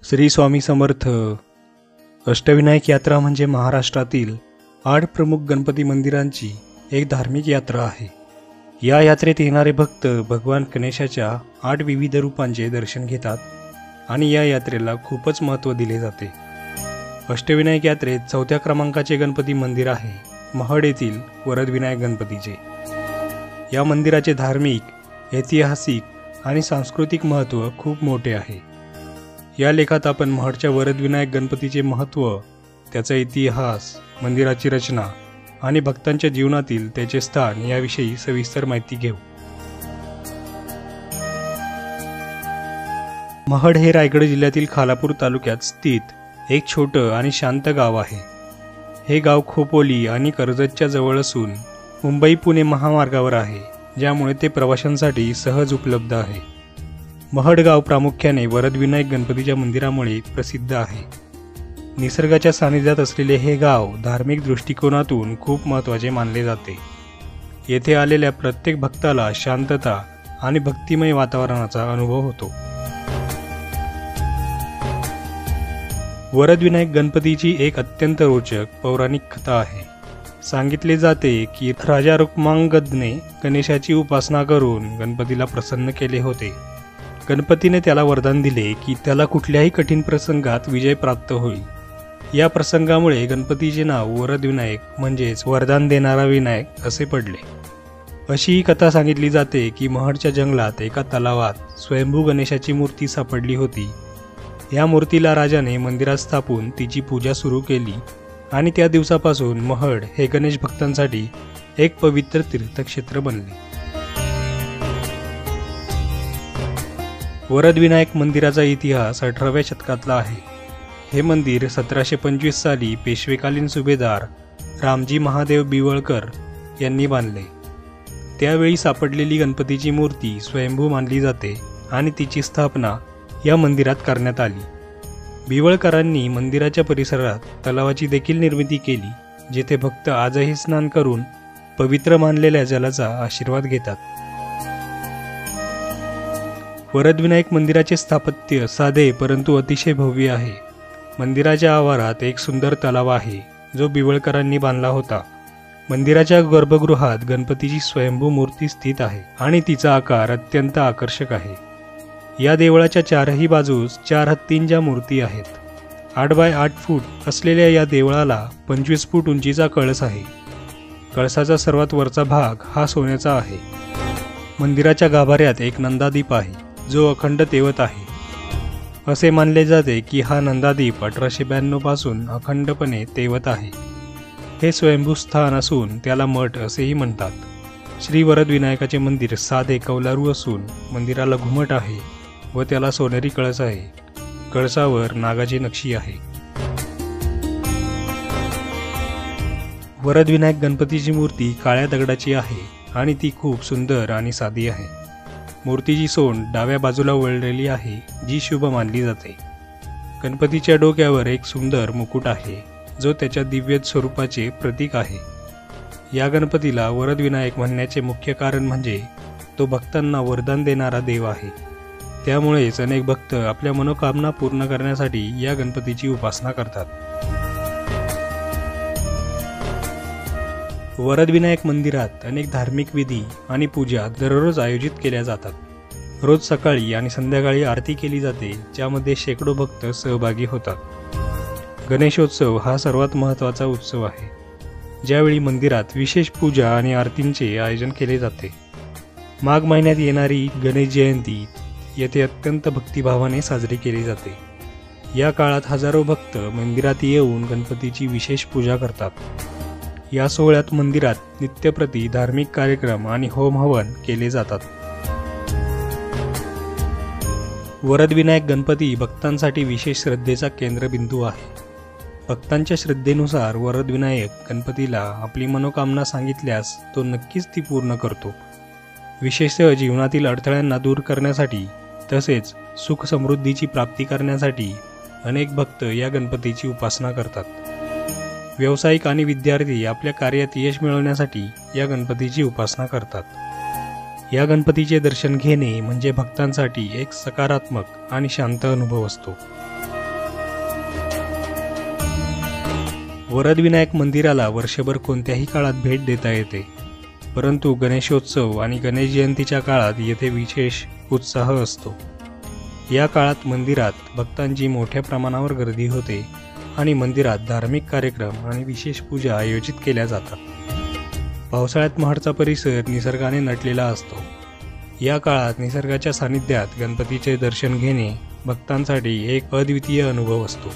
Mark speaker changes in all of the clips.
Speaker 1: श्री स्वामी समर्थ। अष्टविनायक यात्रा म्हणजे महाराष्ट्रातील 8 प्रमुख गणपती मंदिरांची एक धार्मिक यात्रा आहे। या यात्रेत येणारे भक्त भगवान गणेशाच्या 8 विविध रूपांचे दर्शन घेतात आणि या यात्रेला खूपच महत्त्व दिले जाते। अष्टविनायक यात्रेत 4थ्या क्रमांकाचे गणपती मंदिर आहे महड येथील वरदविनायक गणपतीचे। या मंदिराचे धार्मिक, ऐतिहासिक आणि सांस्कृतिक महत्त्व खूप मोठे आहे। या लेखात आपण महडच्या वरदविनायक गणपतीचे महत्त्व, त्याचा इतिहास, मंदिराची रचना आणि भक्तांच्या जीवनातील त्याचे स्थान याविषयी सविस्तर माहिती घेऊ। महड हे रायगड जिल्ह्यातील खालापूर तालुक्यात स्थित एक छोटं आणि शांत गाव आहे। हे गाव खोपोली आणि कर्जतच्या जवळ असून मुंबई पुणे महामार्गावर आहे, ज्यामुळे ते प्रवाशांसाठी सहज उपलब्ध आहे। महड गाव प्रामुख्याने वरदविनायक गणपतीच्या मंदिरामुळे प्रसिद्ध आहे। निसर्गाच्या सानिध्यात असलेले हे गाव धार्मिक दृष्टिकोनातून खूप महत्त्वाचे मानले जाते। येथे आलेल्या प्रत्येक भक्ताला शांतता आणि भक्तिमय वातावरणाचा अनुभव होतो। वरदविनायक गणपतीची एक अत्यंत रोचक पौराणिक कथा आहे। सांगितले जाते की राजा रुक्मांगदने गणेशाची उपासना करून गणपतीला प्रसन्न केले होते। गणपतीने त्याला वरदान दिले की त्याला कुठल्याही कठीण प्रसंगात विजय प्राप्त होईल। या प्रसंगामुळे गणपतीचे नाव वरदविनायक म्हणजेच वरदान देणारा विनायक असे पडले। अशी ही कथा सांगितली जाते की महडच्या जंगलात एका तलावात स्वयंभू गणेशाची मूर्ती सापडली होती। या मूर्तीला राजाने मंदिरात स्थापून तिची पूजा सुरू केली आणि त्या दिवसापासून महड हे गणेश भक्तांसाठी एक पवित्र तीर्थक्षेत्र बनले। वरदविनायक मंदिराचा इतिहास 18व्या शतकातला आहे। हे मंदिर 1725 साली पेशवेकालीन सुभेदार रामजी महादेव बिवळकर यांनी बांधले। त्यावेळी सापडलेली गणपतीची मूर्ती स्वयंभू मानली जाते आणि तिची स्थापना या मंदिरात करण्यात आली। बिवळकरांनी मंदिराच्या परिसरात तलावाची देखील निर्मिती केली, जिथे भक्त आजही स्नान करून पवित्र मानलेल्या जलाचा आशीर्वाद घेतात। वरदविनायक मंदिराचे स्थापत्य साधे परंतु अतिशय भव्य आहे। मंदिराच्या आवारात एक सुंदर तलाव आहे, जो बिवळकरांनी बांधला होता। मंदिराच्या गर्भगृहात गणपतीची स्वयंभू मूर्ती स्थित आहे आणि तिचा आकार अत्यंत आकर्षक आहे। या देवळाच्या चारही बाजूस 4 हत्तींच्या मूर्ती आहेत। 8 बाय 8 फूट असलेल्या या देवळाला 25 फूट उंचीचा कळस आहे। कळसाचा सर्वात वरचा भाग हा सोन्याचा आहे। मंदिराच्या गाभाऱ्यात एक नंदादीप आहे, जो अखंड तेवत आहे। असे मानले जाते की हा नंदादीप 1892 पासून अखंडपणे तेवत आहे। हे स्वयंभू स्थान असून त्याला मठ असेही म्हणतात। श्री वरदविनायकाचे मंदिर साधे कौलारू असून मंदिराला घुमट आहे व त्याला सोनेरी कळस आहे। कळसावर नागाची नक्षी आहे। वरदविनायक गणपतीची मूर्ती काळ्या दगडाची आहे आणि ती खूप सुंदर आणि साधी आहे। मूर्तीची सोंड डाव्या बाजूला वळलेली आहे, जी शुभ मानली जाते। गणपतीच्या डोक्यावर एक सुंदर मुकुट आहे, जो त्याच्या दिव्य स्वरूपाचे प्रतीक आहे। या गणपतीला वरदविनायक म्हणण्याचे मुख्य कारण म्हणजे तो भक्तांना वरदान देणारा देव आहे। त्यामुळेच अनेक भक्त आपल्या मनोकामना पूर्ण करण्यासाठी या गणपतीची उपासना करतात। वरदविनायक मंदिरात अनेक धार्मिक विधी आणि पूजा दररोज आयोजित केल्या जातात। रोज सकाळी आणि संध्याकाळी आरती केली जाते, ज्यामध्ये शेकडो भक्त सहभागी होतात। गणेशोत्सव हा सर्वात महत्त्वाचा उत्सव आहे, ज्यावेळी मंदिरात विशेष पूजा आणि आरतींचे आयोजन केले जाते। माघ महिन्यात येणारी गणेश जयंती येथे अत्यंत भक्तिभावाने साजरी केली जाते। या काळात हजारो भक्त मंदिरात येऊन गणपतीची विशेष पूजा करतात। या सोहळ्यात मंदिरात नित्यप्रती धार्मिक कार्यक्रम आणि होम हवन केले जातात। वरदविनायक गणपती भक्तांसाठी विशेष श्रद्धेचा केंद्रबिंदू आहे। भक्तांच्या श्रद्धेनुसार वरदविनायक गणपतीला आपली मनोकामना सांगितल्यास तो नक्कीच ती पूर्ण करतो। विशेषतः जीवनातील अडथळ्यांना दूर करण्यासाठी तसेच सुख समृद्धीची प्राप्ती करण्यासाठी अनेक भक्त या गणपतीची उपासना करतात। व्यावसायिक आणि विद्यार्थी आपल्या कार्यात यश मिळवण्यासाठी या गणपतीची उपासना करतात। या गणपतीचे दर्शन घेणे म्हणजे भक्तांसाठी एक सकारात्मक आणि शांत अनुभव असतो। वरदविनायक मंदिराला वर्षभर कोणत्याही काळात भेट देता येते, परंतु गणेशोत्सव आणि गणेश जयंतीच्या काळात येथे विशेष उत्साह असतो। या काळात मंदिरात भक्तांची मोठ्या प्रमाणावर गर्दी होते आणि मंदिरात धार्मिक कार्यक्रम आणि विशेष पूजा आयोजित केल्या जातात। पावसाळ्यात महाडचा परिसर निसर्गाने नटलेला असतो। या काळात निसर्गाच्या सानिध्यात गणपतीचे दर्शन घेणे भक्तांसाठी एक अद्वितीय अनुभव असतो।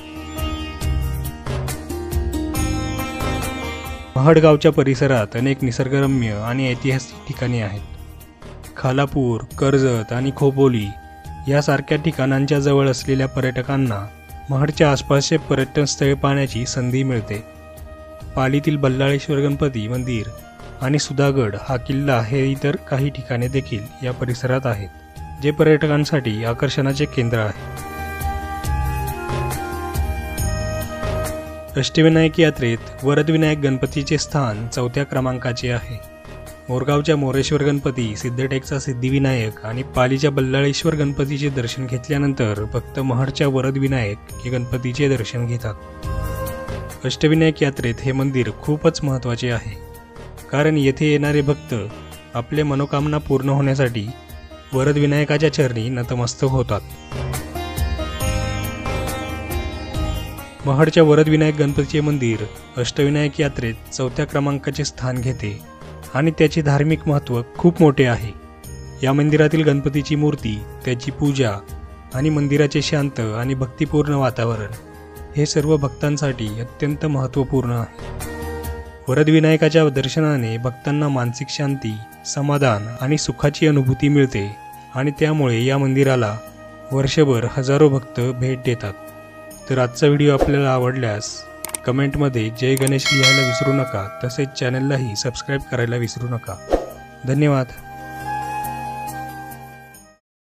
Speaker 1: महाड गावच्या परिसरात अनेक निसर्गरम्य आणि ऐतिहासिक ठिकाणे आहेत। खालापूर, कर्जत आणि खोपोली यासारख्या ठिकाणांच्या जवळ असलेल्या पर्यटकांना महाडच्या आसपासचे पर्यटन स्थळे पाहण्याची संधी मिळते। पालीतील बल्लाळेश्वर गणपती मंदिर आणि सुधागड हा किल्ला हे इतर काही ठिकाणे देखील या परिसरात आहेत, जे पर्यटकांसाठी आकर्षणाचे केंद्र आहे। अष्टविनायक यात्रेत वरदविनायक गणपतीचे स्थान 4थ्या क्रमांकाचे आहे। मोरगावच्या मोरेश्वर गणपती, सिद्धटेकचा सिद्धिविनायक आणि पालीच्या बल्लाळेश्वर गणपतीचे दर्शन घेतल्यानंतर भक्त महाडच्या वरदविनायक हे गणपतीचे दर्शन घेतात। अष्टविनायक यात्रेत हे मंदिर खूपच महत्त्वाचे आहे, कारण येथे येणारे भक्त आपले मनोकामना पूर्ण होण्यासाठी वरदविनायकाच्या चरणी नतमस्तक होतात। महाडच्या वरदविनायक गणपतीचे मंदिर अष्टविनायक यात्रेत 4थ्या क्रमांकाचे स्थान घेते आणि त्याचे धार्मिक महत्त्व खूप मोठे आहे। या मंदिरातील गणपतीची मूर्ती, त्याची पूजा आणि मंदिराचे शांत आणि भक्तिपूर्ण वातावरण हे सर्व भक्तांसाठी अत्यंत महत्त्वपूर्ण आहे। वरदविनायकाच्या दर्शनाने भक्तांना मानसिक शांती, समाधान आणि सुखाची अनुभूती मिळते आणि त्यामुळे या मंदिराला वर्षभर हजारो भक्त भेट देतात। तर आजचा व्हिडिओ आपल्याला आवडल्यास कमेंटमध्ये जय गणेश लिहायला विसरू नका, तसेच चॅनललाही सबस्क्राईब करायला विसरू नका। धन्यवाद।